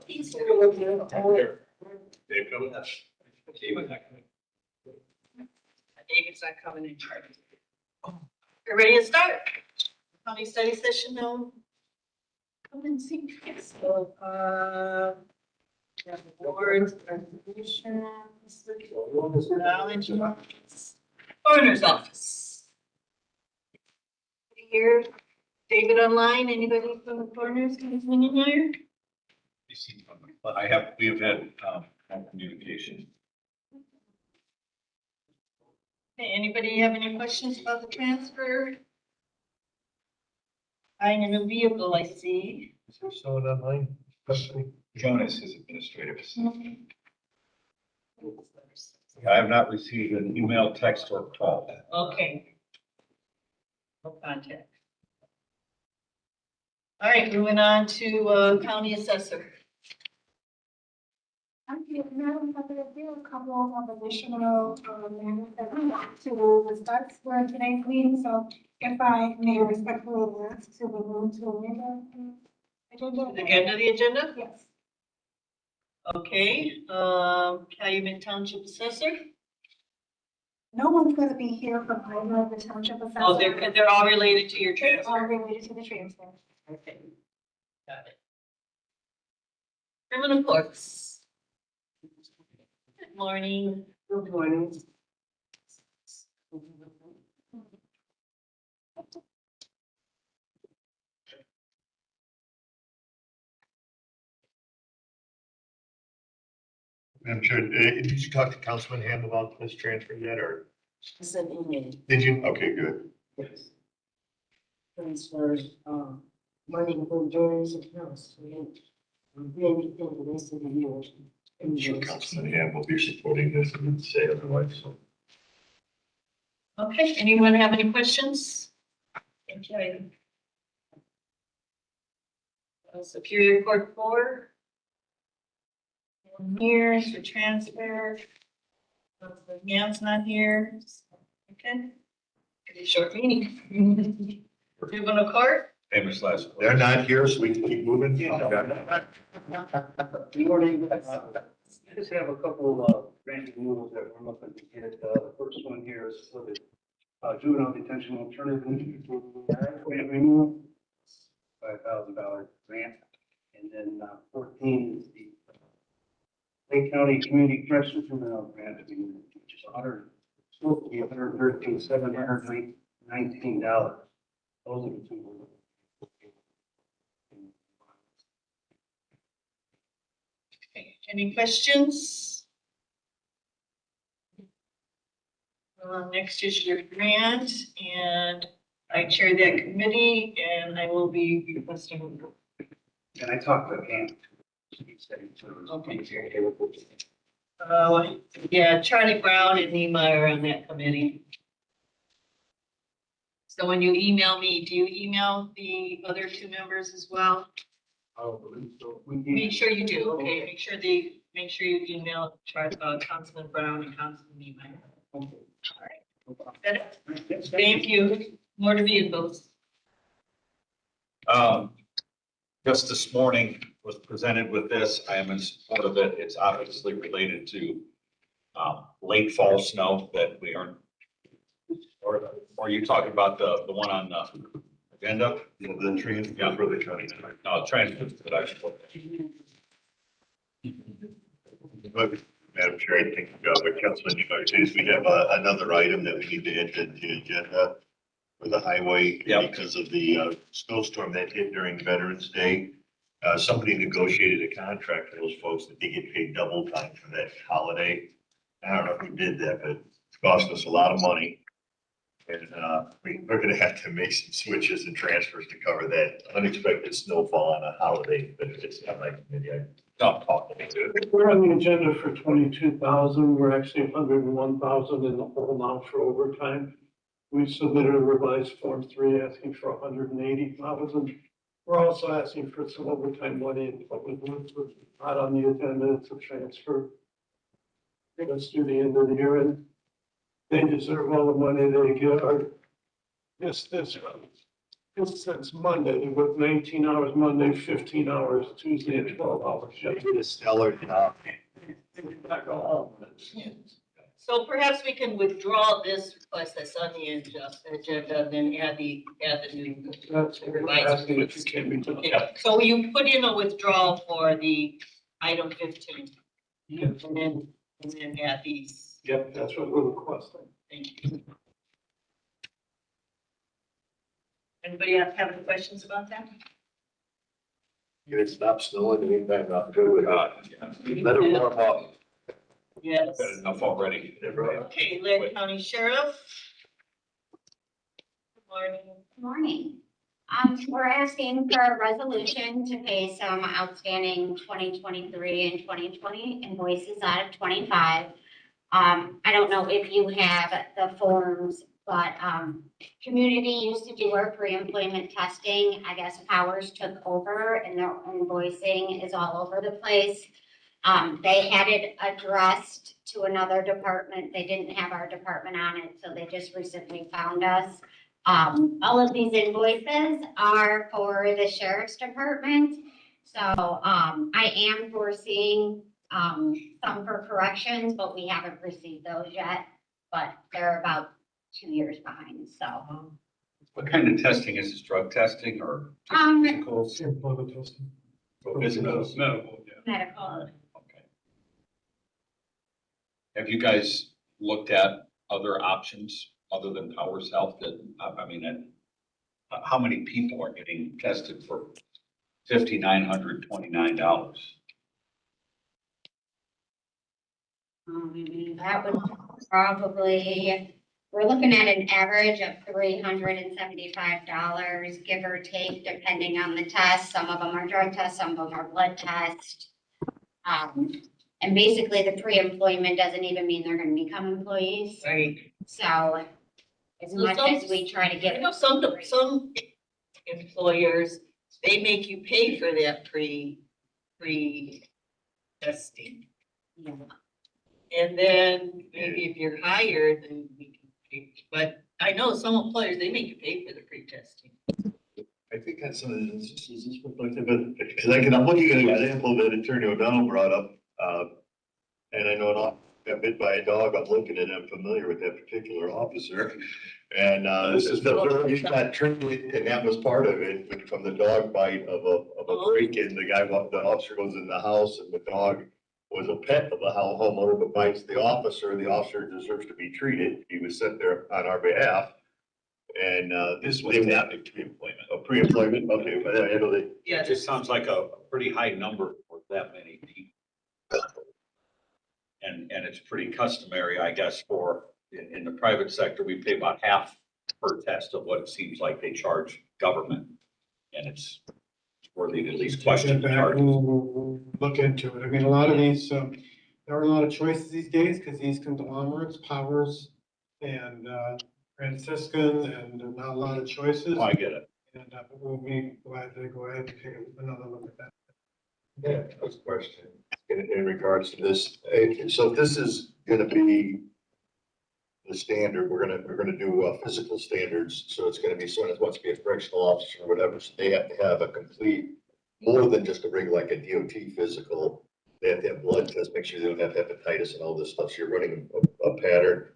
He's here with you. Dave coming? David's not coming in. We're ready to start. County study session now. Come and see. So, yeah, boards, resolutions, knowledge, coroner's office. Here, David online, anybody from the coroner's coming in here? We have had communication. Okay, anybody have any questions about the transfer? Buying a new vehicle, I see. Is there someone online? Jonas is administrative assistant. I have not received an email, text, or call. Okay. No contact. All right, moving on to county assessor. Okay, now I'm going to do a couple of additional matters that we want to discuss for today's meeting. So if I may respectfully ask to be moved to agenda. The end of the agenda? Yes. Okay, Calumet Township Assessor. No one's going to be here from either of the township assessors. Oh, they're all related to your It's all transfer. related to the transfer. Okay, got it. Criminal courts. Good morning. Good morning. Madam Chair, did you talk to Councilman Ham about this transfer yet, or Send email. did you? Okay, good. Yes. Transfer, money from Jones accounts. We anything the rest of the year. I'm sure Councilman Ham will be supporting this and say otherwise, so. Okay, anyone have any questions? Okay. Superior Court 4. Here's the transfer. Ham's not here. Okay. Pretty short meeting. Juvenile court. Famous last. They're not here, so we can keep moving. Good morning. I just have a couple of random rules that we're looking to get. The first one here is for the juvenile detention alternative grant renewal, $5,000 grant. And then 14 is the Lake County Community Corrections Juvenile Grant, which is supposed to be $113,719. Those are the two. Okay, any questions? Next is your grant, and I chair that committee, and I will be requesting. And I talked to Ann. Okay. Yeah, Charlie Brown and Nima are on that committee. So when you email me, do you email the other two members as well? Make sure you do, okay, make sure you email Councilman Brown and Councilman Nima. All right. Thank you. More to vehicles. Just this morning was presented with this. I am in support of it. It's obviously related to late fall snow that we aren't. Or are you talking about the one on the agenda? The transfer for the county. No, transfer that I support. But, Madam Chair, I think what Councilman says, we have another item that we need to add to the agenda for the highway. Yep. Because of the snowstorm that hit during Veterans Day. Somebody negotiated a contract for those folks that they get paid double time for that holiday. I don't know who did that, but it cost us a lot of money. And, we're gonna have to make some switches and transfers to cover that unexpected snowfall on a holiday, but it's not like, maybe I don't talk to me to it. We're on the agenda for 22,000. We're actually 101,000 in the hole now for overtime. We submitted a revised Form 3 asking for 180,000. We're also asking for some overtime money in public works, which is not on the agenda. It's a transfer. Let's do the end of the year, and they deserve all the money they get. This since Monday, with 19 hours Monday, 15 hours Tuesday, and 12 hours. It's stellar job. Back home. So perhaps we can withdraw this request that's on the agenda, then add the new. That's what we're asking if you can be done. Okay, so you put in a withdrawal for the item 15, Yes. and then add these. Yep, that's what we're requesting. Thank you. Anybody have any questions about that? Get it stop snowing anytime, not good. Let it warm up. Yes. Got enough already. Okay, Lake County Sheriff. Good morning. Good morning. We're asking for a resolution to pay some outstanding 2023 and 2020 invoices out of 25. I don't know if you have the forms, but, community used to do our pre-employment testing. I guess Powers took over and their invoicing is all over the place. They had it addressed to another department. They didn't have our department on it, so they just recently found us. All of these invoices are for the sheriff's department. So, I am foreseeing, some for corrections, but we haven't received those yet. But they're about 2 years behind, so. What kind of testing is this, drug testing or? Um, physicals? Or physicals? Medical, yeah. Medical. Okay. Have you guys looked at other options other than Powers Health that, I mean, how many people are getting tested for $5,929? That would probably, we're looking at an average of $375, give or take, depending on the test. Some of them are drug tests, some of them are blood tests. And basically the pre-employment doesn't even mean they're gonna become employees. Right. So as much as we try to I get. know some employers, they make you pay for that pre-testing. Yeah. And then maybe if you're hired, then we can pay, but I know some employers, they make you pay for the pre-testing. I think that's some of the instances, because I'm looking at an example that Attorney O'Donnell brought up, and I know I got bit by a dog, I'm looking at it, I'm familiar with that particular officer. And, this is he's got training, and that was part of it, from the dog bite of a break-in, the officer goes in the house and the dog was a pet of the homeowner, but bites the officer deserves to be treated, he was sent there on our behalf. And, This was not a pre-employment. pre-employment, okay, but I know they. Yeah, It just sounds like a pretty high number for that many people. And it's pretty customary, I guess, in the private sector, we pay about half per test of what it seems like they charge government. And it's worthy to at least question the charge. Look into it. I mean, a lot of these, there are a lot of choices these days because these conglomerates, Powers and Franciscan, and not a lot of choices. Oh, I get it. And we'll be glad to go ahead and take another look at that. Yeah, that was a question in regards to this. So if this is gonna be the standard, we're gonna do physical standards. So it's gonna be someone that wants to be a correctional officer or whatever, so they have to have a complete, more than just a regular, like a DOT physical. They have to have blood tests, make sure they don't have hepatitis and all this stuff. So you're running a pattern.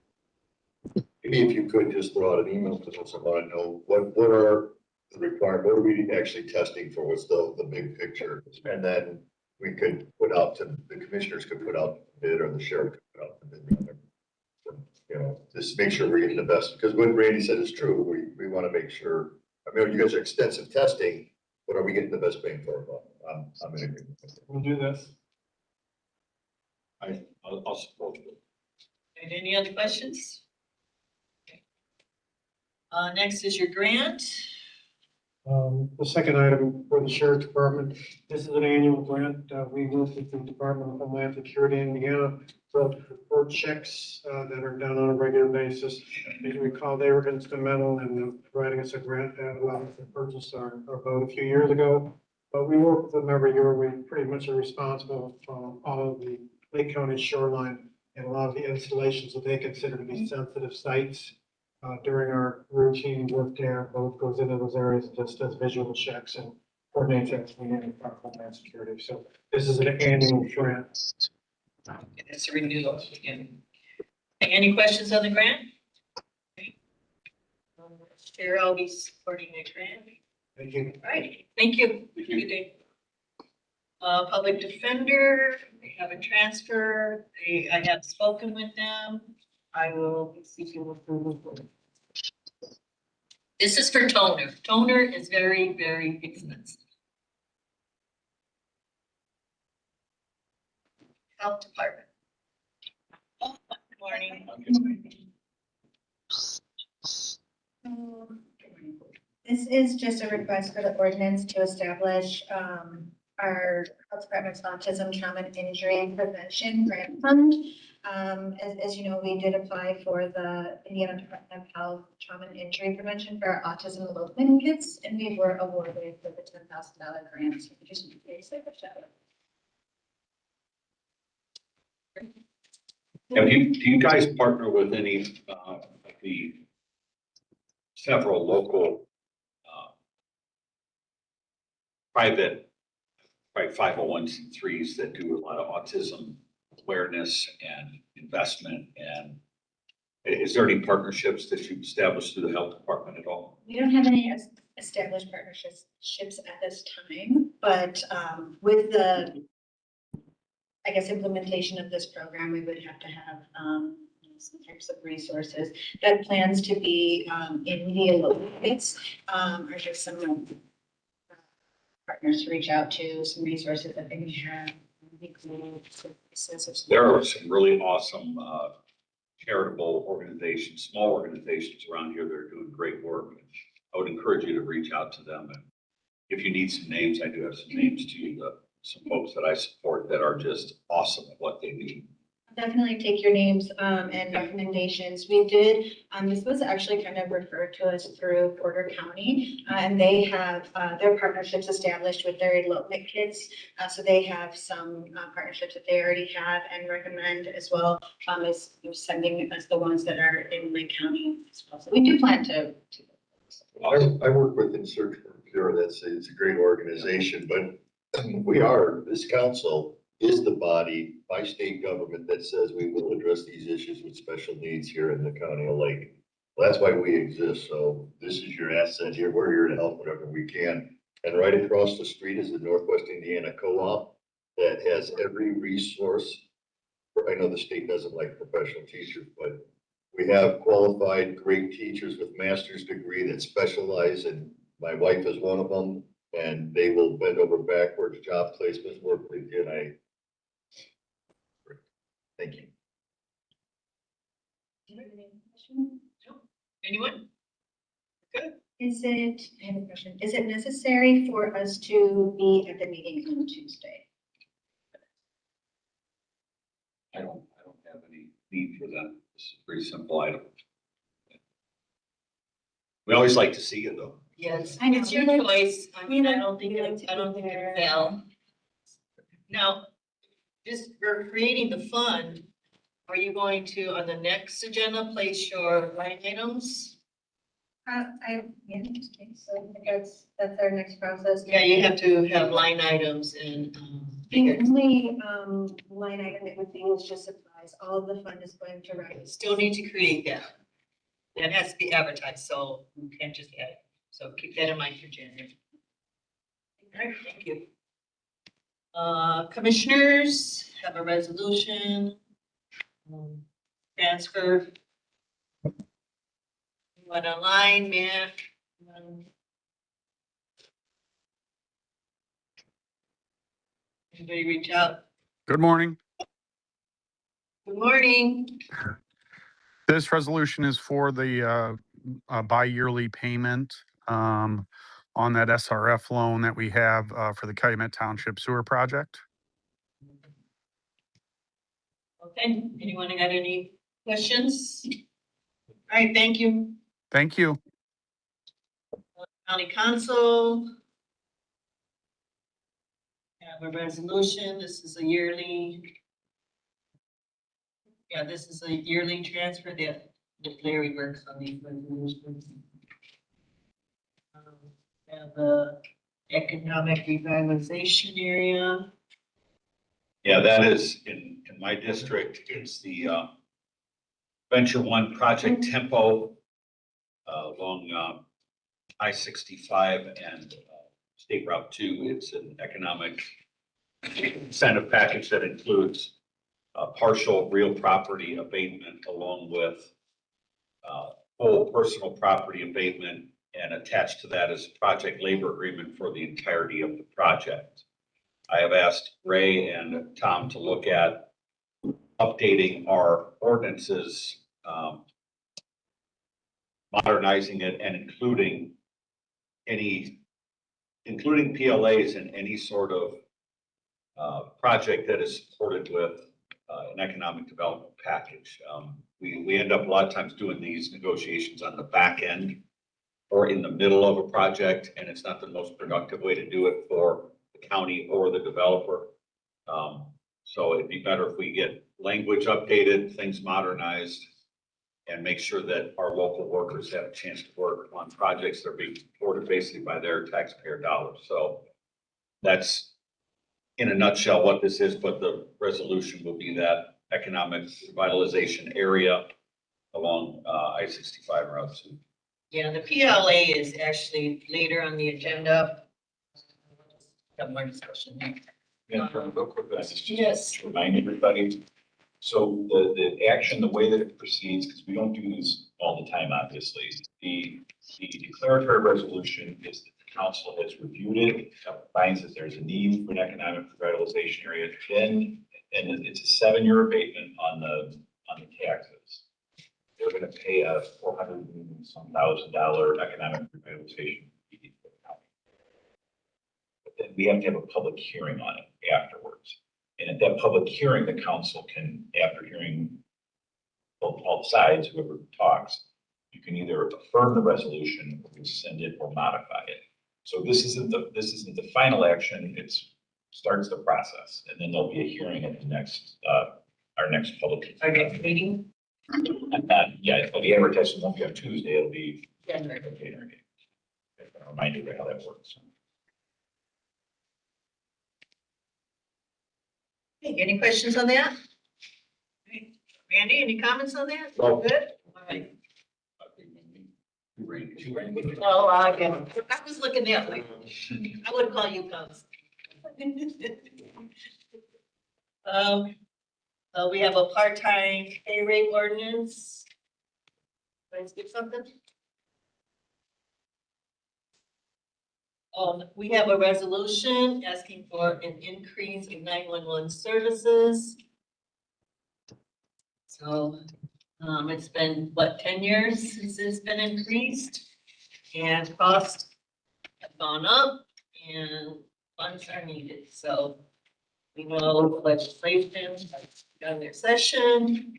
Maybe if you could just throw out an email to us, I wanna know what are the requirements, what are we actually testing for, what's the big picture? And then we could put out to, the commissioners could put out the bid, or the sheriff could put out the bid. You know, just make sure we're getting the best, because what Randy said is true, we wanna make sure, I mean, you guys are extensive testing, but are we getting the best bang for our buck? I'm in agreement. We'll do this. I'll support it. And any other questions? Next is your grant. The second item for the sheriff's department, this is an annual grant. We work with the Department of Homeland Security in Indiana for checks that are done on a regular basis. As you recall, they were instrumental in providing us a grant that allowed us to purchase our boat a few years ago. But we work with them every year. We pretty much are responsible for all of the Lake County shoreline and a lot of the installations that they consider to be sensitive sites. During our routine work there, both goes into those areas and just does visual checks and coordinates everything in our Homeland Security. So this is an annual grant. It's a renewal again. Any questions on the grant? Chair, I'll be supporting the grant. Thank you. All right, thank you. Have a good day. Public defender, they have a transfer. I have spoken with them. I will see if you will approve it. This is for toner. Toner is very, very expensive. Health Department. Good morning. This is just a request for the ordinance to establish our health department's autism, trauma, and injury prevention grant fund. As you know, we did apply for the Indiana Department of Health Trauma and Injury Prevention for our autism elopement kits, and we were awarded for the $10,000 grant. So we just basically a shout out. Do you guys partner with any of the several local private 501c3s that do a lot of autism awareness and investment? And is there any partnerships that you've established through the health department at all? We don't have any established partnerships at this time, but with the, I guess, implementation of this program, we would have to have some types of resources. That plans to be in the Olympics, are just some partners to reach out to, some resources that they have. There are some really awesome charitable organizations, small organizations around here that are doing great work. I would encourage you to reach out to them. And if you need some names, I do have some names to you, some folks that I support that are just awesome at what they do. Definitely take your names and recommendations. We did, this was actually kind of referred to us through Porter County, and they have their partnerships established with their elopement kits. So they have some partnerships that they already have and recommend as well as sending us the ones that are in Lake County as well. So we do plan to. I work with In Search for Cure. It's a great organization, but this council is the body by state government that says we will address these issues with special needs here in the county of Lake. Well, that's why we exist. So this is your asset here. We're here to help whatever we can. And right across the street is the Northwest Indiana Co-op that has every resource. I know the state doesn't like professional teachers, but we have qualified, great teachers with master's degree that specialize, and my wife is one of them, and they will bend over backwards, job placements, work with you, and thank you. Anyone? Good. I have a question. Is it necessary for us to be at the meeting on Tuesday? I don't have any need for that. It's a pretty simple item. We always like to see you though. Yes, I know. it's your choice. I mean, I don't think it fell. Now, just for creating the fund, are you going to, on the next agenda, place your line items? Yeah, okay, so that's our next process. Yeah, you have to have line items and, The only line item it would be is just supplies. All of the fund is going to rise. still need to create that. That has to be advertised, so you can't just add it. So keep that in mind for January. All right, thank you. Commissioners have a resolution. Transfer. Went online, man. Anybody reach out? Good morning. Good morning. This resolution is for the a bi-yearly payment on that SRF loan that we have for the Calumet Township Sewer Project. Okay, anyone got any questions? All right, thank you. Thank you. County Council. Have a resolution. This is a yearly. Yeah, this is a yearly transfer that Larry works on these resolutions. Have a economic revitalization area. Yeah, that is in my district, it's the Venture One Project Tempo along I-65 and State Route 2. It's an economic incentive package that includes partial real property abatement along with full personal property abatement, and attached to that is a project labor agreement for the entirety of the project. I have asked Ray and Tom to look at updating our ordinances, modernizing it and including PLAs in any sort of project that is supported with an economic development package. We end up a lot of times doing these negotiations on the back end or in the middle of a project, and it's not the most productive way to do it for the county or the developer. So it'd be better if we get language updated, things modernized, and make sure that our local workers have a chance to work on projects that are being supported basically by their taxpayer dollars. So that's in a nutshell what this is, but the resolution will be that economic revitalization area along I-65 and Route 2. Yeah, the PLA is actually later on the agenda. Got more discussion. Yeah, real quick, I just Yes. remind everybody. So the action, the way that it proceeds, because we don't do this all the time, obviously, the declaratory resolution is that the council has reviewed it, finds that there's a need for an economic revitalization area, then, and it's a 7-year abatement on the taxes. They're gonna pay a $400,000 economic revitalization fee for the county. But then we have to have a public hearing on it afterwards. And at that public hearing, the council can, after hearing both sides, whoever talks, you can either affirm the resolution, or rescind it, or modify it. So this isn't the final action. It starts the process, and then there'll be a hearing at the next our next public Our next meeting. yeah, it'll be advertised. It won't be on Tuesday. It'll be January. January. I'll remind you how that works. Hey, any questions on that? Randy, any comments on that? No. Good? All right. Randy. Oh, I was looking that way. I would call you Cubs. We have a part-time pay rate ordinance. Let's get something. We have a resolution asking for an increase in 911 services. So, it's been, what, 10 years since it's been increased? And costs have gone up and funds are needed, so we know legislation has done their session.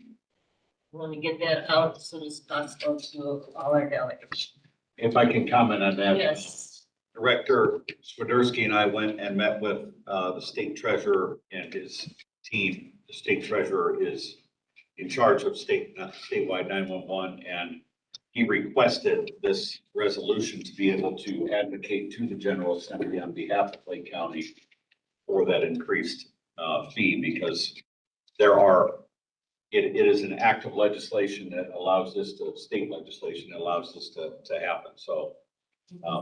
We want to get that out as soon as possible to all our delegations. If I can comment on that. Yes. Director Swiderski and I went and met with the state treasurer and his team. The state treasurer is in charge of statewide 911, and he requested this resolution to be able to advocate to the General Assembly on behalf of Lake County for that increased fee, because it is an act of legislation that allows this to, state legislation that allows this to happen. So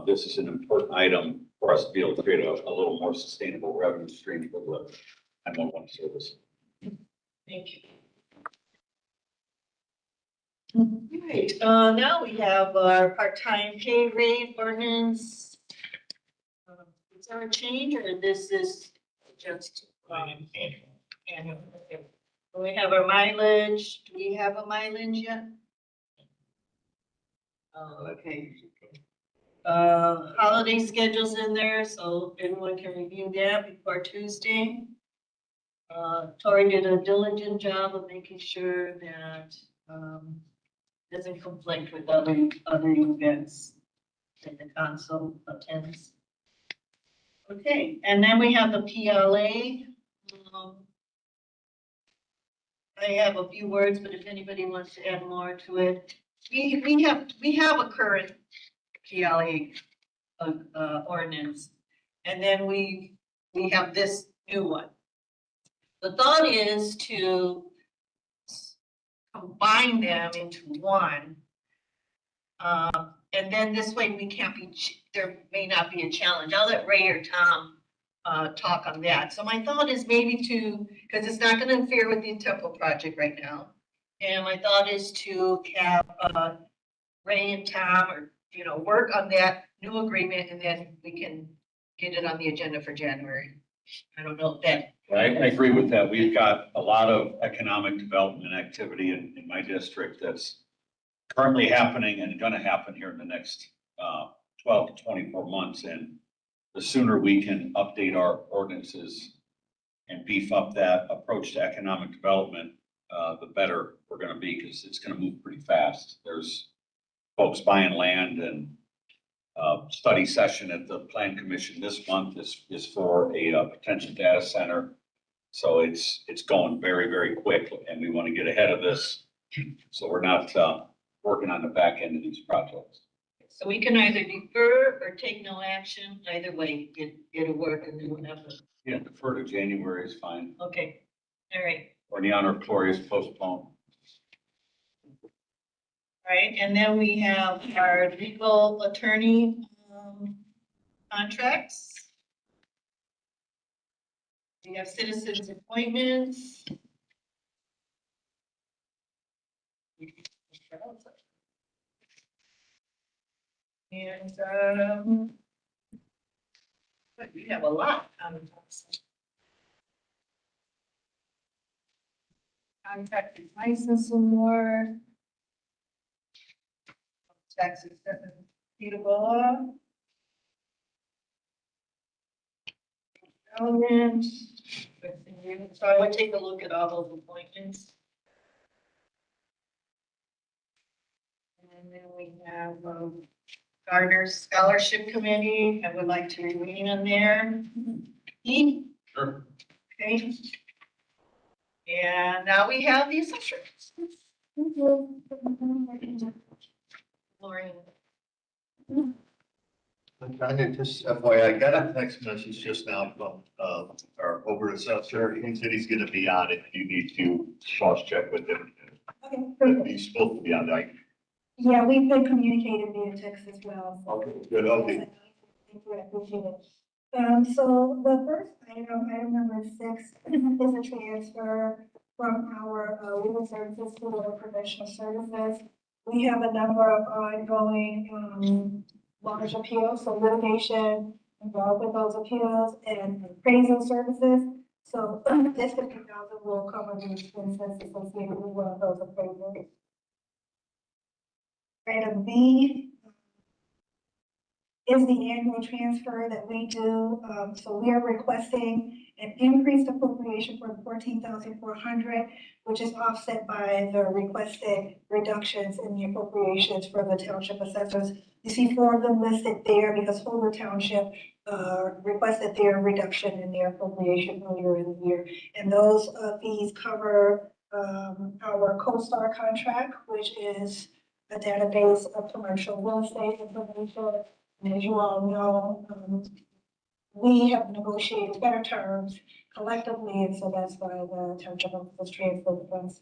this is an important item for us to be able to create a little more sustainable revenue stream for the 911 service. Thank you. All right, now we have our part-time pay rate ordinance. Is there a change, or this is just annual? Okay. We have our mileage. Do we have a mileage yet? Okay. Holiday schedules in there, so everyone can review that before Tuesday. Tori did a diligent job of making sure that, doesn't conflict with other events that the council attends. Okay, and then we have the PLA. Um, I have a few words, but if anybody wants to add more to it, we have a current PLA ordinance. And then we have this new one. The thought is to combine them into one. And then this way we can't be, there may not be a challenge. I'll let Ray or Tom talk on that. So my thought is maybe to, because it's not gonna interfere with the temple project right now. And my thought is to have Ray and Tom, or, work on that new agreement, and then we can get it on the agenda for January. I don't know if that. I agree with that. We've got a lot of economic development activity in my district that's currently happening and gonna happen here in the next 12 to 24 months. And the sooner we can update our ordinances and beef up that approach to economic development, the better we're gonna be, because it's gonna move pretty fast. There's folks buying land, and study session at the Plan Commission this month is for a potential data center. So it's going very, very quick, and we want to get ahead of this. So we're not working on the back end of these projects. So we can either defer or take no action. Either way, it'll work, and then we'll have the, Yeah, defer to January is fine, okay, all right. or in the honor of Gloria's postpone. Right, and then we have our legal attorney contracts. We have citizens appointments. And but we have a lot on the contract and license some more. Tax acceptance, repeatable. Element. So I would take a look at all those appointments. And then we have Gardner Scholarship Committee. I would like to remain on there. Pete? Sure. Okay. And now we have the assessors. Maureen. I did just FYI, I got a text message just now from, our over assessor. He said he's gonna be on it. You need to cross check with him. Okay, perfect. He's supposed to be on that. Yeah, we've been communicating via text as well. So Okay, good, okay. thank you, I appreciate it. So the first item number 6, is a transfer from our legal services to our professional services. We have a number of ongoing large appeals, so litigation involved with those appeals and appraisal services. So this 50,000 will cover the expenses associated with one of those appraisals. Item B is the annual transfer that we do. So we are requesting an increased appropriation for 14,400, which is offset by the requested reductions in the appropriations for the township assessors. You see 4 of them listed there because Holder Township requested their reduction in their appropriation earlier in the year. And those fees cover our CoStar contract, which is a database of commercial real estate information. And as you all know, we have negotiated better terms collectively, and so that's why the township was transferred to us.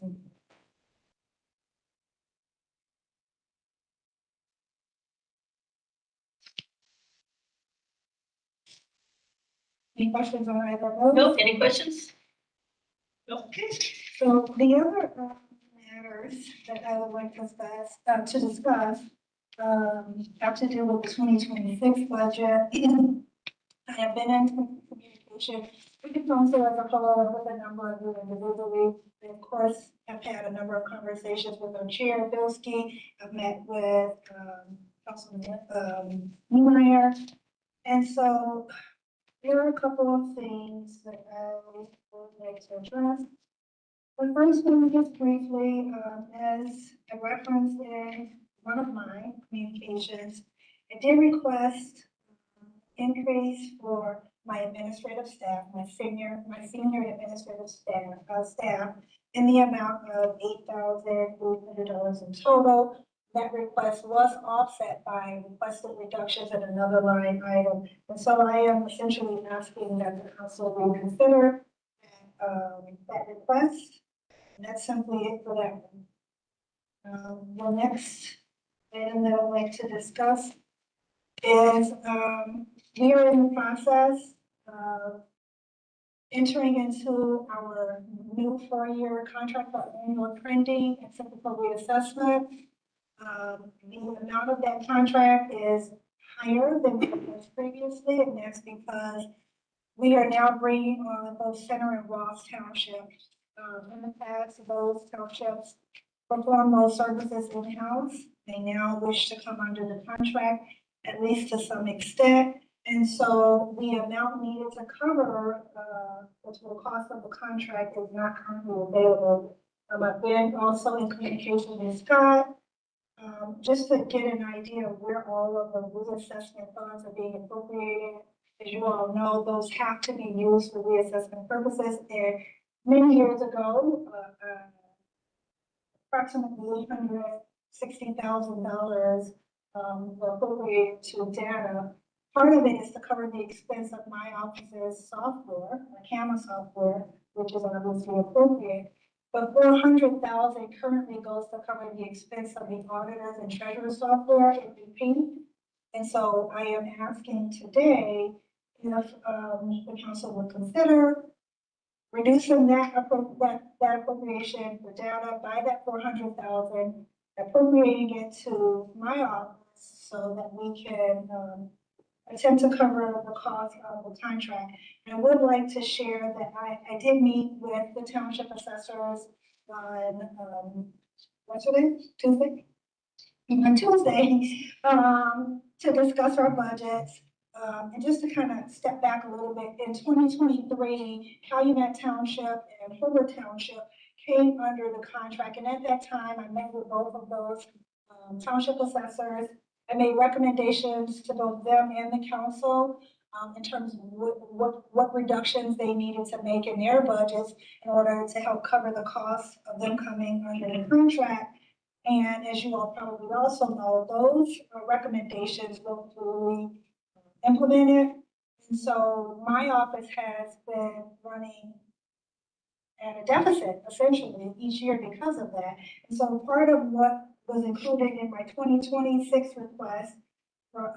Any questions on either of those? No, any questions? Okay. So the other matters that I would like to discuss have to do with the 2026 budget. I have been in communication with the council as a whole, with a number of you individually. We of course have I've had a number of conversations with our chair, Bldg. I've met with, Councilman, Niemeyer. And so there are a couple of things that I would like to address. The first one, just briefly, as I referenced in one of my communications, I did request increase for my administrative staff, my senior administrative staff in the amount of $8,800 in total. That request was offset by requested reductions in another line item. And so I am essentially asking that the council reconsider that request. And that's simply it for that one. The next item that I'd like to discuss is, we are in the process of entering into our new 4-year contract for annual printing and typical reassessment. The amount of that contract is higher than it was previously, and that's because we are now bringing on both Center and Ross Townships. In the past, those townships perform those services in-house. They now wish to come under the contract, at least to some extent. And so the amount needed to cover the total cost of the contract is not currently available. I've been also in communication with Scott, just to get an idea of where all of the reassessment funds are being appropriated. As you all know, those have to be used for reassessment purposes. And many years ago, approximately $860,000 were appropriated to data. Part of it is to cover the expense of my office's software, my camera software, which is obviously appropriate. But $400,000 currently goes to cover the expense of the auditors and treasurer's software in BP. And so I am asking today if the council would consider reducing that appropriation for data by that $400,000, appropriating it to my office so that we can attempt to cover the cost of the contract. And I would like to share that I did meet with the township assessors on Tuesday, to discuss our budgets. And just to kind of step back a little bit, in 2023, Calumet Township and Hoover Township came under the contract. And at that time, I met with both of those township assessors. I made recommendations to both them and the council in terms of what reductions they needed to make in their budgets in order to help cover the cost of them coming under the contract. And as you all probably also know, those recommendations were fully implemented. And so my office has been running at a deficit essentially each year because of that. And so part of what was included in my 2026 request for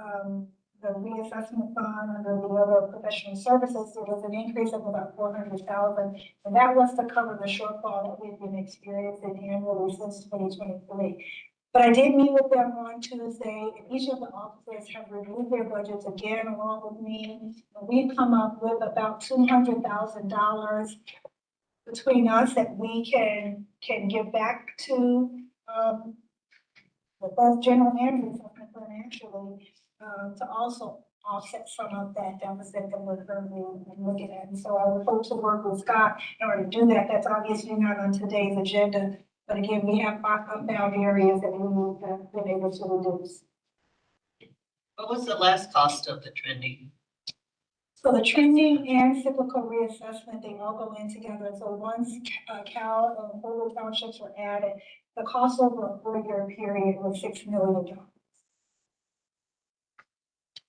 the reassessment fund under the other professional services, there was an increase of about $400,000, and that was to cover the shortfall that we've been experiencing annually since 2023. But I did meet with them on Tuesday, and each of the officers have reviewed their budgets again along with me. And we've come up with about $200,000 between us that we can give back to both general and reassessment financially, to also offset some of that deficit that we're currently looking at. And so I would hope to work with Scott in order to do that. That's obviously not on today's agenda. But again, we have unbound areas that we have been able to reduce. What was the last cost of the trending? So the trending and cyclical reassessment, they all go in together. So once Cal and Hoover townships were added, the cost over a 4-year period was $6 million.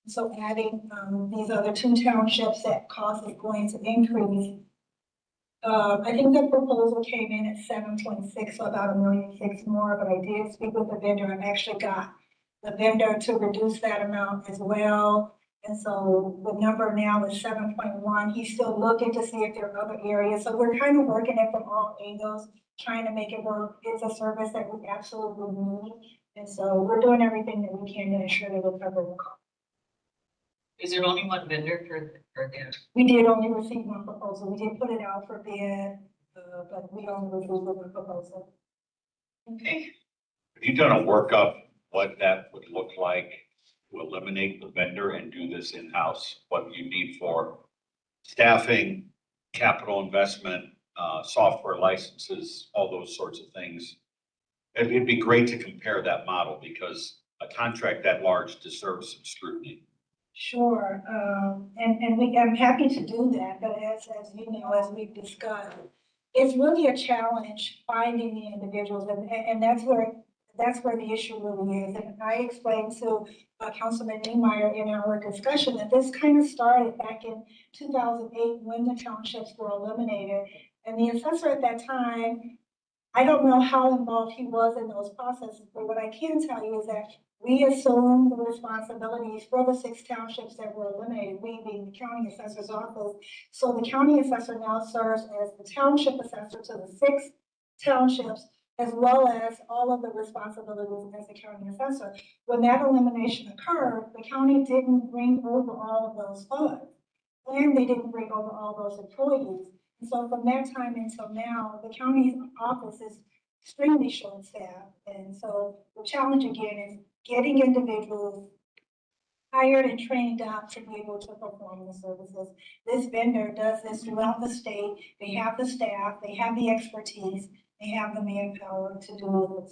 So adding these other 2 townships, that cost is going to increase. I think the proposal came in at 7.6, so about $1.6 million more, but I did speak with the vendor and actually got the vendor to reduce that amount as well. And so the number now is 7.1. He's still looking to see if there are other areas. So we're kind of working it from all angles, trying to make it work. It's a service that we absolutely need. And so we're doing everything that we can to ensure that we'll cover the cost. Is there only one vendor for that? We did only receive one proposal. We did put it out for bid. but we only reviewed the proposal. Okay, Have you done a workup, what that would look like to eliminate the vendor and do this in-house? What you need for staffing, capital investment, software licenses, all those sorts of things. It'd be great to compare that model because a contract that large deserves some scrutiny. Sure, I'm happy to do that, but as you know, as we've discussed, it's really a challenge finding the individuals, and that's where the issue really is. And I explained to Councilman Niemeyer in our discussion that this kind of started back in 2008 when the townships were eliminated. And the assessor at that time, I don't know how involved he was in those processes, but what I can tell you is that we assumed the responsibilities for the 6 townships that were eliminated, we being the county assessor's office. So the county assessor now serves as the township assessor to the 6 townships, as well as all of the responsibilities as the county assessor. When that elimination occurred, the county didn't bring over all of those funds, and they didn't bring over all those employees. And so from that time until now, the county's office is extremely short-staffed. And so the challenge again is getting individuals hired and trained up to be able to perform the services. This vendor does this throughout the state. They have the staff, they have the expertise, they have the manpower to do it.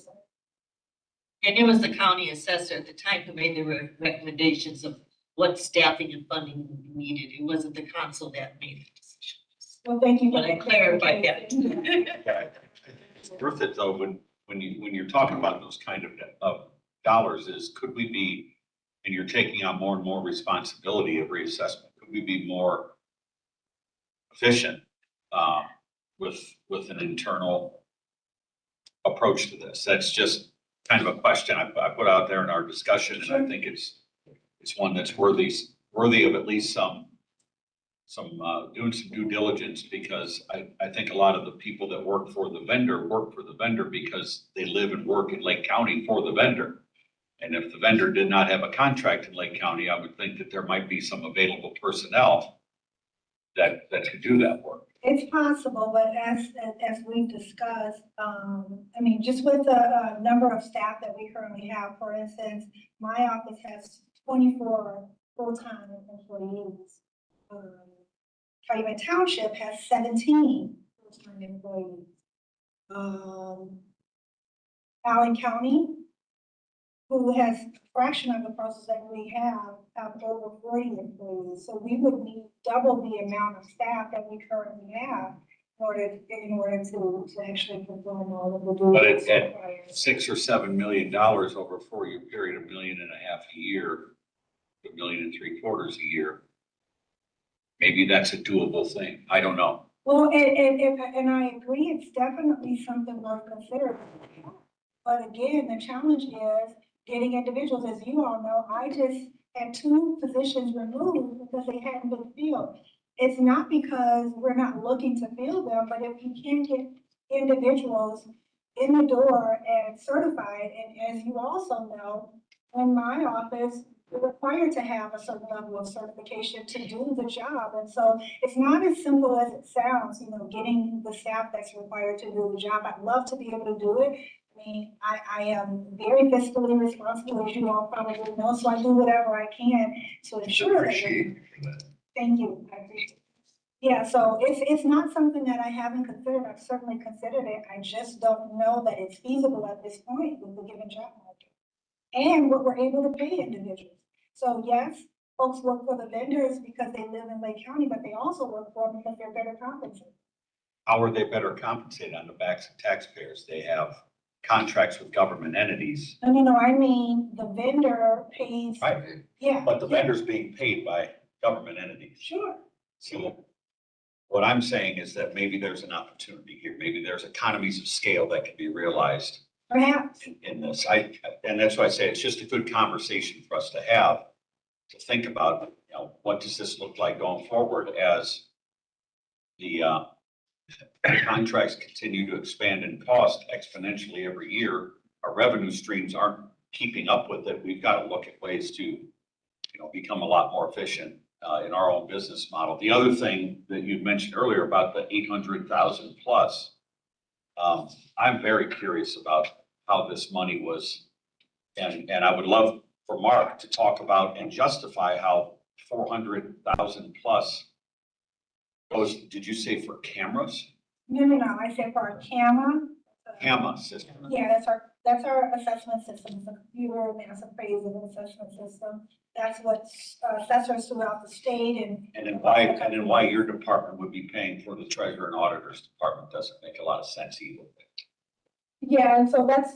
and it was the county assessor at the time who made the recommendations of what staffing and funding would be needed. It wasn't the council that made the decision. Well, thank you for But I that clarified that. Yeah, it's worth it though, when you're talking about those kind of dollars is, could we be, and you're taking on more and more responsibility of reassessment, could we be more efficient, with an internal approach to this? That's just kind of a question I put out there in our discussion, and I think it's one that's worthy of at least some doing some due diligence, because I think a lot of the people that work for the vendor because they live and work in Lake County for the vendor. And if the vendor did not have a contract in Lake County, I would think that there might be some available personnel that could do that work. It's possible, but as we've discussed, I mean, just with the number of staff that we currently have, for instance, my office has 24 full-time employees. Calumet Township has 17 full-time employees. Allen County, who has a fraction of the process that we have over 40 employees. So we would need double the amount of staff that we currently have in order to actually perform all of the duties. But at $6 or $7 million over a 4-year period, $1.5 million a year, $1.75 million a year, maybe that's a doable thing. I don't know. Well, and I agree, it's definitely something worth considering. But again, the challenge is getting individuals. As you all know, I just had 2 positions removed because they hadn't been filled. It's not because we're not looking to fill them, but if you can get individuals in the door and certified, and as you also know, in my office, we're required to have a certain level of certification to do the job. And so it's not as simple as it sounds, getting the staff that's required to do the job. I'd love to be able to do it. I mean, I am very fiscally responsible, as you all probably know, so I do whatever I can to ensure that. Appreciate you for that. Thank you. I appreciate it. Yeah, so it's not something that I haven't considered. I've certainly considered it. I just don't know that it's feasible at this point with the given job market and what we're able to pay individuals. So yes, folks work for the vendors because they live in Lake County, but they also work for them because they're better compensated. How are they better compensated? On the backs of taxpayers? They have contracts with government entities. No, I mean, the vendor pays. Right. Yeah. But the vendor's being paid by government entities. Sure. So what I'm saying is that maybe there's an opportunity here. Maybe there's economies of scale that can be realized Perhaps. in this. And that's why I say it's just a good conversation for us to have, to think about, what does this look like going forward as the contracts continue to expand in cost exponentially every year. Our revenue streams aren't keeping up with it. We've got to look at ways to, become a lot more efficient in our own business model. The other thing that you mentioned earlier about the 800,000 plus, I'm very curious about how this money was. And I would love for Mark to talk about and justify how 400,000 plus goes, did you say for cameras? No, I said for our camera. Camera system. Yeah, that's our assessment system, it's a computer mass appraisal assessment system. That's what assessors throughout the state and. And then why your department would be paying for the treasurer and auditor's department doesn't make a lot of sense either. Yeah, and so that's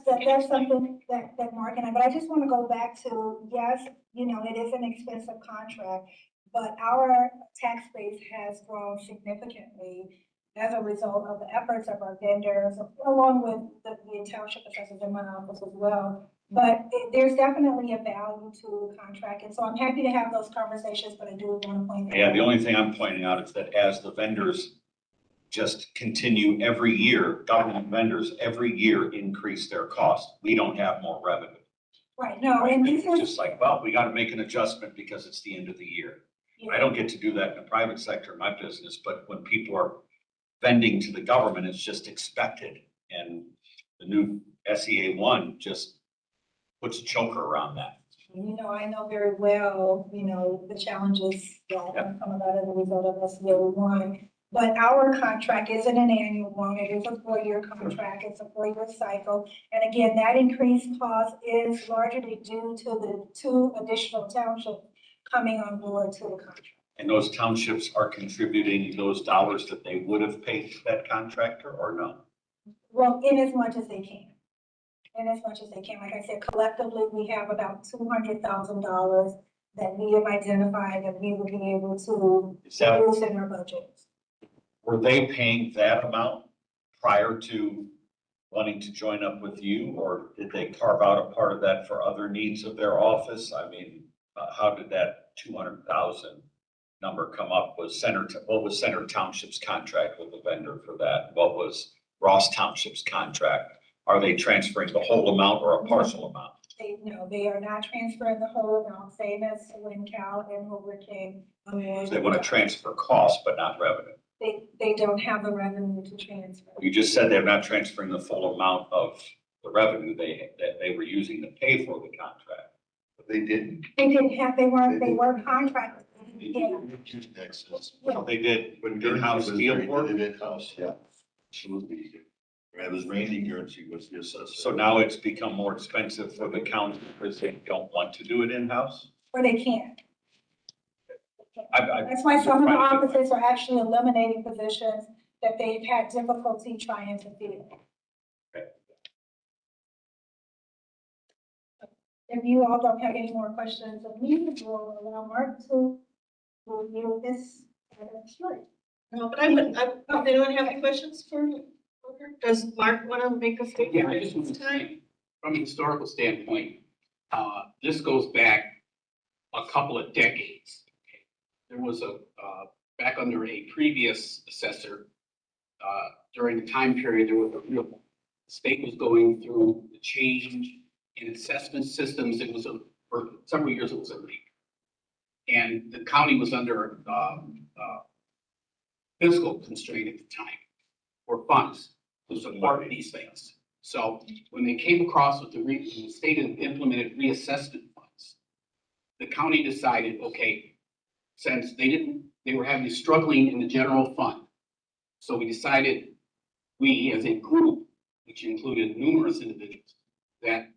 something that Mark and I, but I just want to go back to, yes, you know, it is an expensive contract, but our tax base has grown significantly as a result of the efforts of our vendors, along with the township assessors in my office as well. But there's definitely a value to the contract, and so I'm happy to have those conversations, but I do want to point that out. Yeah, the only thing I'm pointing out is that as the vendors just continue every year, government vendors every year increase their cost, we don't have more revenue. Right, no, and this It's is, just like, well, we got to make an adjustment because it's the end of the year. I don't get to do that in the private sector in my business, but when people are vending to the government, it's just expected. And the new SEA 1 just puts a choker around that. you know, I know very well, you know, the challenges that come about as a result of SBA 1. But our contract isn't an annual one, it is a 4-year contract, it's a 4-year cycle. And again, that increased cost is largely due to the 2 additional townships coming on board to the contract. And those townships are contributing those dollars that they would have paid to that contractor or no? Well, in as much as they can. In as much as they can. Like I said, collectively, we have about $200,000 that we have identified that we will be able to use in our budgets. Were they paying that amount prior to wanting to join up with you, or did they carve out a part of that for other needs of their office? I mean, how did that 200,000 number come up? What was Center Township's contract with the vendor for that? What was Ross Township's contract? Are they transferring the whole amount or a partial amount? They are not transferring the whole amount, same as Lynn Cal and Hoover King. They want to transfer costs, but not revenue. They don't have the revenue to transfer. You just said they're not transferring the full amount of the revenue that they were using to pay for the contract. But they didn't. They were contracted. Yeah. So they did When in-house field work. They did in-house, yeah. Absolutely. It was Randy Guernsey was the assessor. So now it's become more expensive for the county because they don't want to do it in-house? Or they can't. I- That's why some of the offices are actually eliminating positions that they've had difficulty trying to fill. If you all don't have any more questions of me, we'll allow Mark to review this. No, but does anyone have any questions for her? Does Mark want to make a statement? Yeah, I just want this to time? say, from a historical standpoint, this goes back a couple of decades. There was back under a previous assessor, during the time period, there was the state was going through the change in assessment systems. It was for several years, it was a leak. And the county was under fiscal constraint at the time for funds to support these things. So when they came across with the state had implemented reassessment funds, the county decided, okay, since they were having struggling in the general fund. So we decided, we as a group, which included numerous individuals, that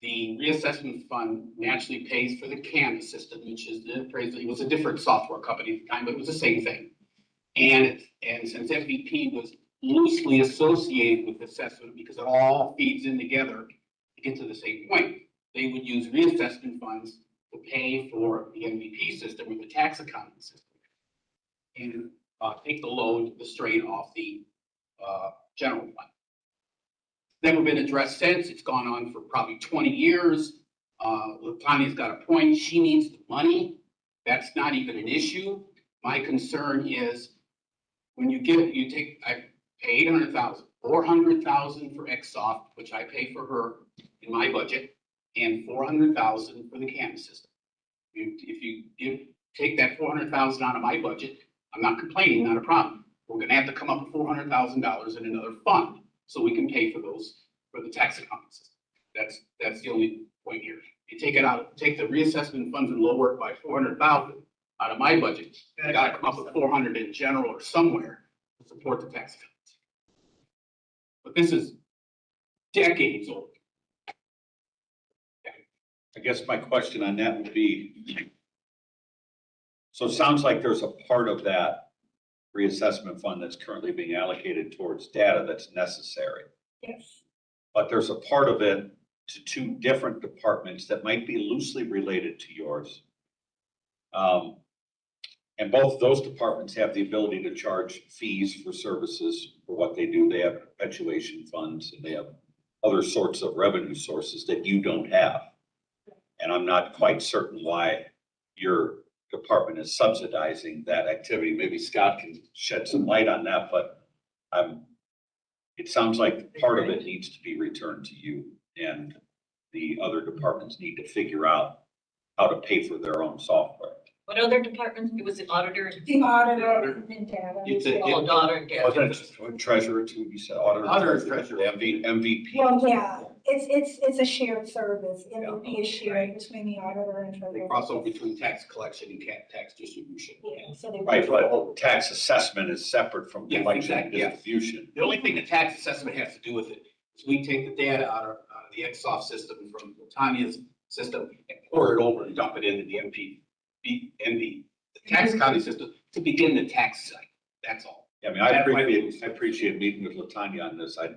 the reassessment fund naturally pays for the Canvas system, which is the appraisal. It was a different software company at the time, but it was the same thing. And since MVP was loosely associated with assessment because it all feeds in together to get to the same point, they would use reassessment funds to pay for the MVP system or the tax accounting system and take the load, the strain off the general fund. Never been addressed since. It's gone on for probably 20 years. Latania's got a point. She needs the money. That's not even an issue. My concern is when I pay 800,000, 400,000 for Xsoft, which I pay for her in my budget, and 400,000 for the Canvas system. If you give take that 400,000 out of my budget. I'm not complaining, not a problem. We're gonna have to come up with $400,000 in another fund so we can pay for those, for the tax accounting system. That's the only point here. You take it out, take the reassessment funds and lower it by 400,000 out of my budget. I gotta come up with 400 in general or somewhere to support the tax accounts. But this is decades old. I guess my question on that would be, so it sounds like there's a part of that reassessment fund that's currently being allocated towards data that's necessary. Yes. But there's a part of it to two different departments that might be loosely related to yours. And both those departments have the ability to charge fees for services for what they do. They have perpetuation funds and they have other sorts of revenue sources that you don't have. And I'm not quite certain why your department is subsidizing that activity. Maybe Scott can shed some light on that, but it sounds like part of it needs to be returned to you, and the other departments need to figure out how to pay for their own software. What other departments? It was the auditor. The auditor and data. It's a- Oh, daughter and dad. Wasn't it treasurer too? You said auditor. Auditor, treasurer. MVP. Well, yeah, it's a shared service. MVP is shared between the auditor and They treasurer. cross over between tax collection and tax distribution. Yeah, so they. Right, but tax assessment is separate from Yeah, collection and exactly, yeah. distribution. The only thing the tax assessment has to do with it is we take the data out of the XSoft system from Tanya's system and pour it over and dump it into the the tax accounting system to begin the tax cycle. That's all. Yeah, I mean, I appreciate meeting with Latanya on this. I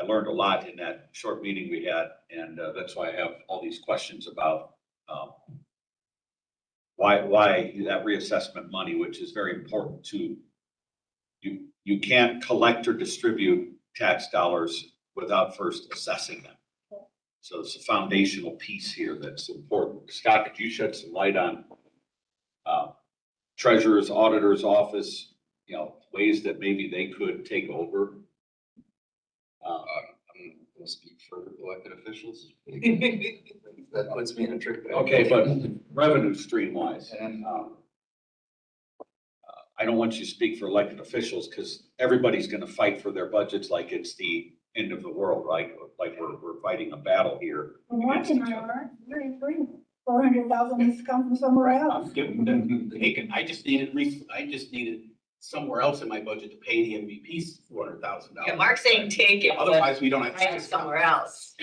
learned a lot in that short meeting we had, and that's why I have all these questions about why that reassessment money, which is very important to you. You can't collect or distribute tax dollars without first assessing them. So it's a foundational piece here that's important. Scott, could you shed some light on treasurer's, auditor's office, you know, ways that maybe they could take over? I'm gonna speak for elected officials. That puts me in a trick bag. Okay, but revenue stream wise, I don't want you to speak for elected officials because everybody's gonna fight for their budgets like it's the end of the world, right? Like we're fighting a battle here. One in our, very free, 400,000 needs to come from somewhere else. I'm giving them taken. I just needed somewhere else in my budget to pay the MVP's $400,000. Yeah, Mark's saying take it, but Otherwise, we don't have. I have somewhere else.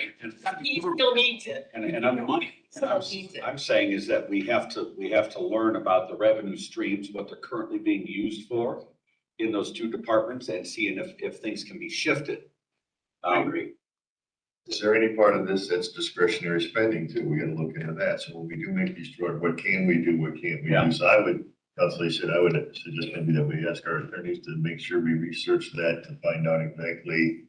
He still needs it. And I'm, Money. I'm saying is that we have to learn about the revenue streams, what they're currently being used for in those two departments and seeing if things can be shifted. I agree. Is there any part of this that's discretionary spending too? We gotta look into that. So when we do make these choices, what can we do, what can't we Yeah. do? So I would, Councilor said, I would suggest maybe that we ask our attorneys to make sure we research that to find out exactly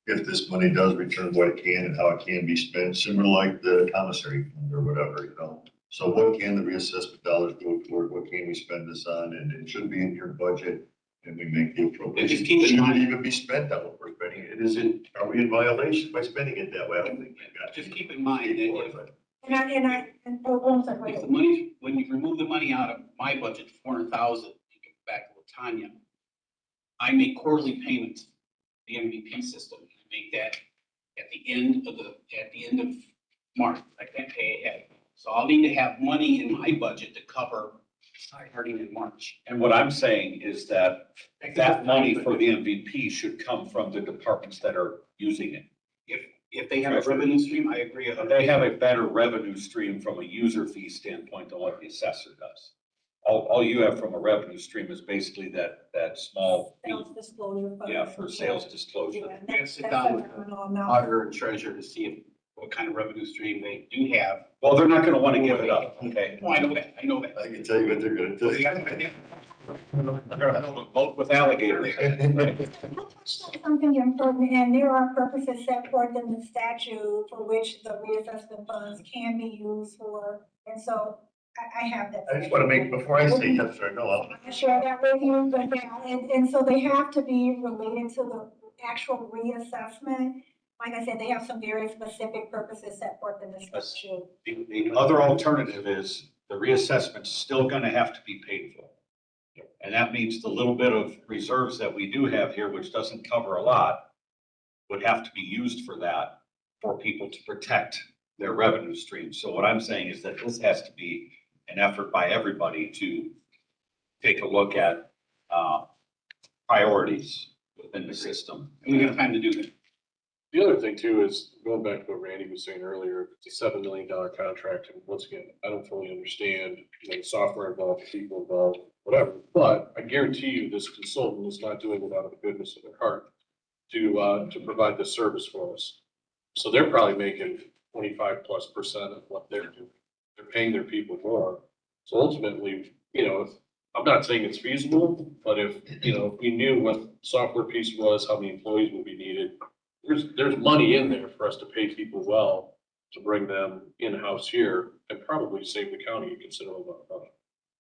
if this money does return, what it can and how it can be spent, similar like the commissary fund or whatever, you know? So what can the reassessment dollars go toward? What can we spend this on? And it should be in your budget and we make the appropriation. Just keep in Should it mind- even be spent on what we're spending? It isn't, are we in violation by spending it that way? I don't think we've got. Just keep in mind that if I'm sorry, the money, when you remove the money out of my budget, 400,000, you get back to Tanya. I make quarterly payments, the MVP system, I make that at the end of March, I can't pay ahead. So I'll need to have money in my budget to cover starting in March. And what I'm saying is that money for the MVP should come from the departments that are using it. If they have a revenue stream, I agree. They have a better revenue stream from a user fee standpoint than what the assessor does. All you have from a revenue stream is basically that small fee, sales disclosure. fund. yeah, for sales disclosure. Yeah, We have to that's sit down with a nominal amount. auditor and treasurer to see what kind of revenue stream they do have. Well, they're not gonna wanna give it up, okay? Oh, I know that. I can tell you what they're gonna tell you. Vote with alligators. Something important, and there are purposes set forth in the statute for which the reassessment funds can be used for, and so I have that. I just wanna make, before I say yes or no, I'll share that with you, but yeah, and so they have to be related to the actual reassessment. Like I said, they have some very specific purposes set forth in the statute. The other alternative is the reassessment's still gonna have to be paid for. And that means the little bit of reserves that we do have here, which doesn't cover a lot, would have to be used for that, for people to protect their revenue stream. So what I'm saying is that this has to be an effort by everybody to take a look at, priorities within the system. And we have time to do that. The other thing too is going back to what Randy was saying earlier, it's a $7 million contract. And once again, I don't fully understand, the software involved, people involved, whatever. But I guarantee you this consultant is not doing it out of the goodness of their heart to provide this service for us. So they're probably making 25+% of what they're doing. They're paying their people more. So ultimately, I'm not saying it's feasible, but if we knew what the software piece was, how many employees would be needed, there's money in there for us to pay people well to bring them in-house here and probably save the county a considerable amount of money.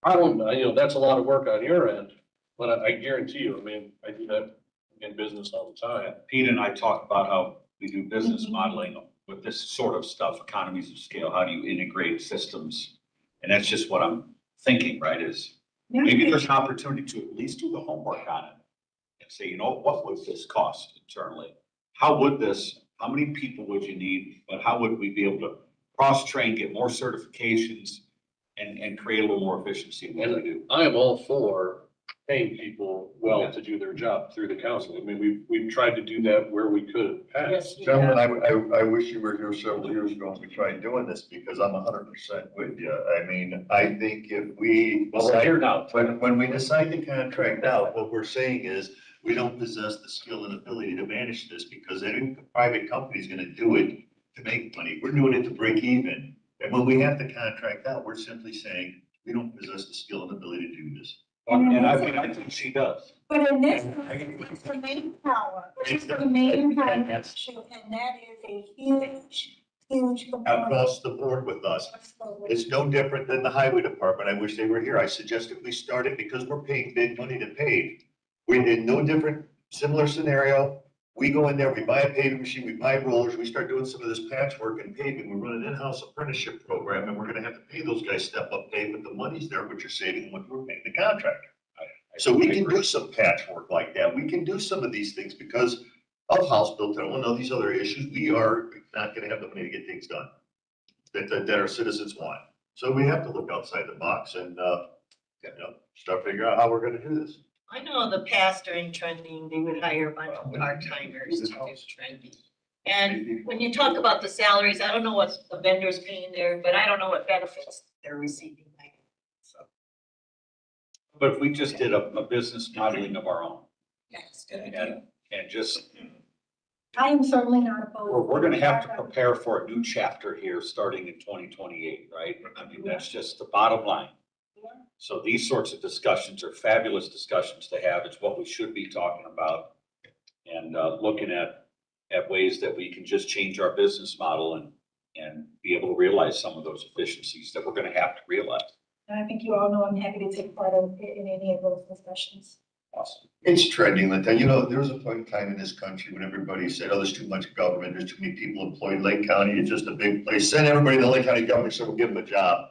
I don't, that's a lot of work on your end, but I guarantee you, I do that in business all the time. Pete and I talk about how we do business modeling with this sort of stuff, economies of scale. How do you integrate systems? And that's just what I'm thinking, right, is maybe there's an opportunity to at least do the homework on it and say, what would this cost internally? How many people would you need, but how would we be able to cross-train, get more certifications and create a little more efficiency in what we do? I am all for paying people well to do their job through the council. We've tried to do that where we could in the past. Gentlemen, I wish you were here several years ago when we tried doing this, because I'm 100% with you. I think if we, Well, we're here now. when we decide to contract out, what we're saying is, we don't possess the skill and ability to manage this, because any private company is gonna do it to make money. We're doing it to break even. And when we have to contract out, we're simply saying, we don't possess the skill and ability to do this. And I think she does. But in this, it's the main power, it's the main power issue, and that is a huge component. Across the board with us. It's no different than the highway department. I wish they were here. I suggested we start it because we're paying big money to pave. We did no different, similar scenario. We go in there, we buy a paving machine, we buy rollers, we start doing some of this patchwork and paving. We run an in-house apprenticeship program, and we're gonna have to pay those guys step up pay, but the money's there, but you're saving what we're paying the contractor. So we can do some patchwork like that. We can do some of these things because of House Bill 10, these other issues. We are not gonna have the money to get things done that our citizens want. So we have to look outside the box and, start figuring out how we're gonna do this. I know in the past during trending, they would hire a bunch of part-timers to do trending. And when you talk about the salaries, I don't know what the vendor's paying there, but I don't know what benefits they're receiving. So, But if we just did a business modeling of our own that's a good idea. and just, I am certainly not opposed. we're gonna have to prepare for a new chapter here starting in 2028, right? That's just the bottom line. So these sorts of discussions are fabulous discussions to have. It's what we should be talking about. And looking at ways that we can just change our business model and be able to realize some of those efficiencies that we're gonna have to realize. And I think you all know I'm happy to take part in any of those discussions. Awesome. It's trending like that. There was a point in time in this country when everybody said, there's too much government, there's too many people employed. Lake County is just a big place. Send everybody to the Lake County government, so we'll give them a job.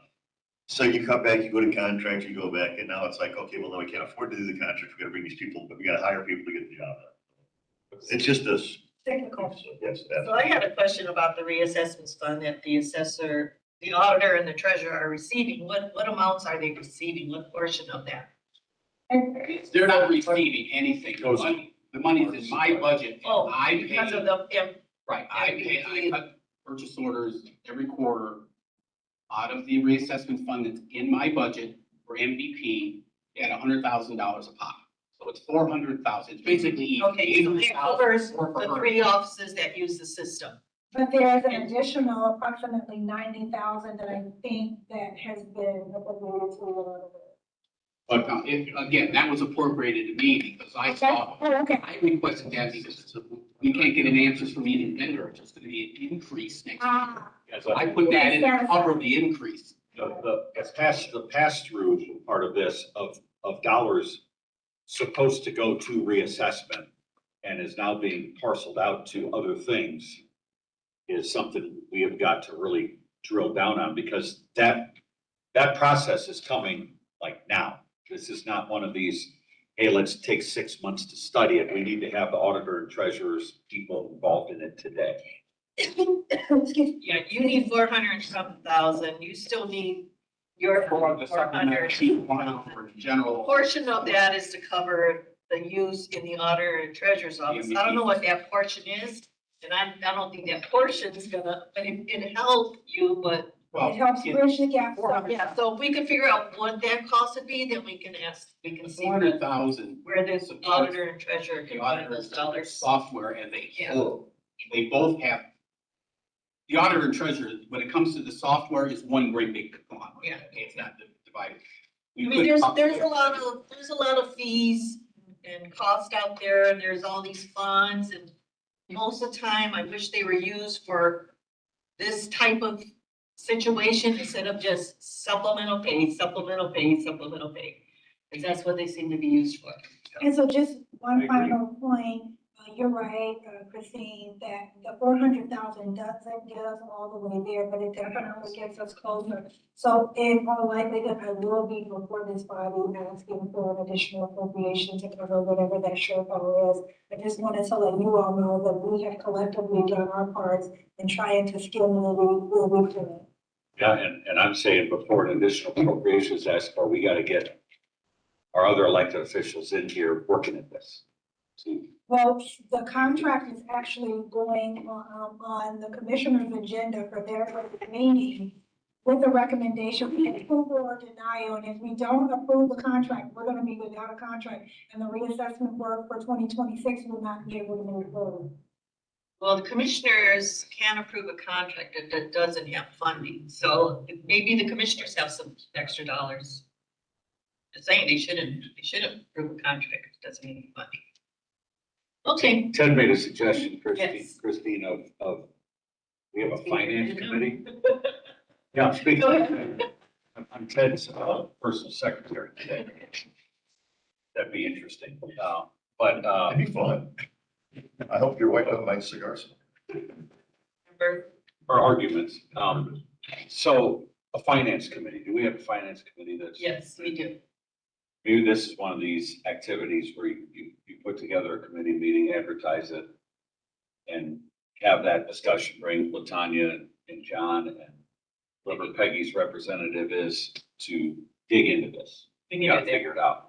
So you come back, you go to contract, you go back, and now it's like, okay, well, no, we can't afford to do the contract. We gotta bring these people, but we gotta hire people to get the job done. It's just this. Technical. Yes, So I had a question about the reassessments fund that the assessor, the auditor and the treasurer are receiving. What amounts are they receiving? What portion of that? They're not receiving anything. The money's in my budget. And Oh, I because of pay, the, right, I cut purchase orders every quarter out of the reassessment fund that's in my budget for MVP at $100,000 a pop. So it's 400,000. It's basically. okay, so it covers for the her. 3 offices that use the system. But there's an additional approximately 90,000 that I think that has been appropriated to. But again, that was appropriated to me because I saw, Okay. I requested that because we can't get an answer from either vendor. It's just gonna be an increase next year. So I put that in to cover the increase. The pass-through part of this of dollars supposed to go to reassessment and is now being parceled out to other things is something we have got to really drill down on, because that that process is coming like now. This is not one of these, hey, let's take 6 months to study it. We need to have the auditor and treasurers, people involved in it today. Excuse me. Yeah, you need 400 and some thousand, you still need your For the 400. supplemental for general. Portion of that is to cover the use in the auditor and treasurer's office. I don't know what that portion is. And I don't think that portion is gonna, but it help you, but Well, It helps bridge the gap. yeah, so if we can figure out what that cost would be, then we can see 400,000. where this auditor and treasurer The can find auditor those dollars. software and they Yeah. whole, they both have. The auditor and treasurer, when it comes to the software, is one great big conglomerate. Yeah. Okay, it's not divided. I We mean, could there's talk- a lot of fees and cost out there, and there's all these funds, and most of the time, I wish they were used for this type of situation instead of just supplemental pay, supplemental pay, supplemental pay. Because that's what they seem to be used for. And so just I one agree. final point, you're right, Christine, that the 400,000 doesn't get us all the way there, but it definitely gets us closer. So in all likelihood, I will be before this body asking for an additional appropriation to cover whatever that shortfall is. I just wanted to let you all know that we have collectively done our parts in trying to stimulate where we can. Yeah, and I'm saying before an additional appropriation is asked for, we gotta get our other elected officials in here working at this. See, Well, the contract is actually going on the commissioner's agenda for their meeting with the recommendation, we can approve or deny, and if we don't approve the contract, we're gonna be without a contract, and the reassessment work for 2026 will not be able to move forward. Well, the commissioners can approve a contract that doesn't have funding, so maybe the commissioners have some extra dollars. Just saying, they shouldn't approve a contract that doesn't have any funding. Okay. Ted made a suggestion, Yes. Christine, of, we have a finance committee. Yeah, speaking. Go ahead. I'm Ted's, personal secretary today. That'd be interesting, but, That'd be fun. I hope you're wiping my cigars. Remember, or arguments, so a finance committee, do we have a finance committee that's? yes, we do. Maybe this is one of these activities where you put together a committee meeting, advertise it, and have that discussion, bring Latanya and John and whoever Peggy's representative is to dig into this. We You can gotta get there. figure it out.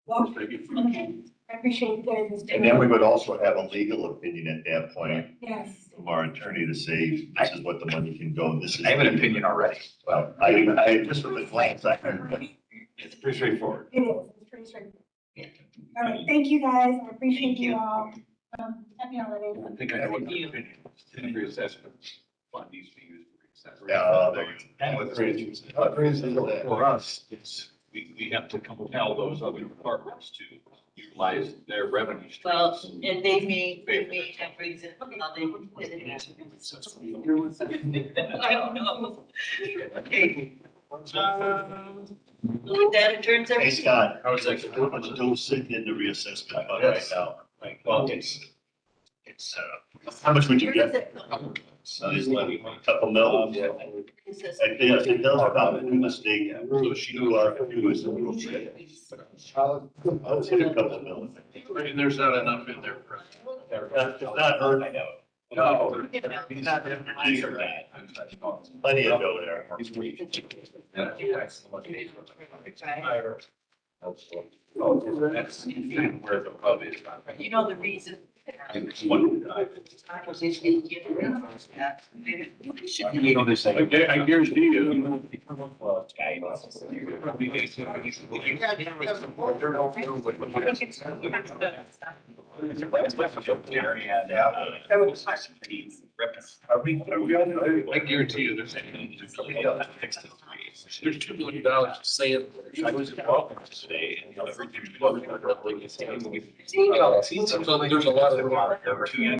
Well, okay, I appreciate that. And then we would also have a legal opinion at that point Yes. from our attorney to say, this is what the money can go, and this is. I have an opinion already. Well, I just from the glance, I heard. It's pretty straightforward. It is, it's pretty straightforward. All right, thank you guys, I appreciate you all. Happy holidays. I think I know what the opinion is. The reassessment fund needs to be used for reassessment. Yeah, there you go. And with reassessment. For us, it's, we have to compel those other departments to utilize their revenue Well, streams. and they may have reason how they would put it. I don't know. Okay. With that, it turns out. Hey, Scott, How is that? how much do sitting in the reassessment fund right now? Right, well, it's, How much would you Where does get? it come? this levy. Couple mil? It says- Yes, it does come from the state, so she knew our, it was a little bit. I would say a couple mil. And there's not enough in there for. It's not hurt. I know. No. He's not These are plenty of dough there. Oh, that's where the rub is. You know the reason. It's one. Acquisition, you know, that, they should be- You know, they say. I guarantee you. I guarantee you there's. There's $2 million saying. I was involved today and everything. There's a lot of.